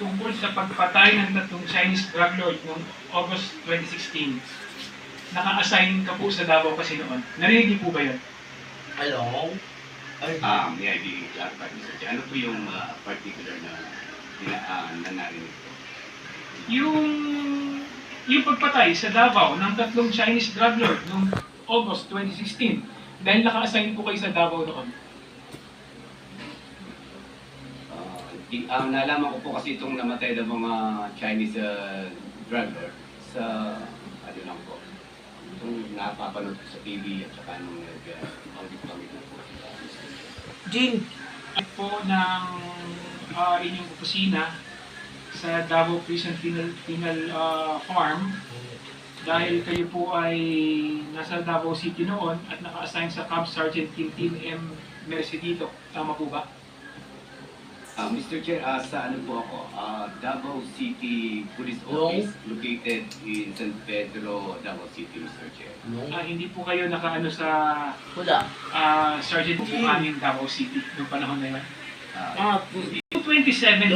tungkol sa pagpatay ng tatlong Chinese drug lord noong August 2016. Naka-assign ka po sa Davao kasi noon. Narinig niyo po ba yun? Hello? May I be clarified, Mr. Chair? Ano po yung particular na narinig ko? Yung pagpatay sa Davao ng tatlong Chinese drug lord noong August 2016 dahil naka-assign po kayo sa Davao noon. Nalaman ko po kasi itong namatay ng mga Chinese drug lord sa, ano lang po, itong napapanood ko sa TV at saka nung nag-audit kami na po. Jean! Po ng inyong opisina sa Davao Prison Penal Farm dahil kayo po ay nasa Davao City noon at naka-assign sa Cab Sergeant Tintin M. Mercedito. Tama po ba? Mr. Chair, sa ano po ako, Davao City Police Office located in San Pedro, Davao City, Mr. Chair. Hindi po kayo nakaano sa Wala. Sergeant po kami Davao City noong panahon na yun. Ah, 2017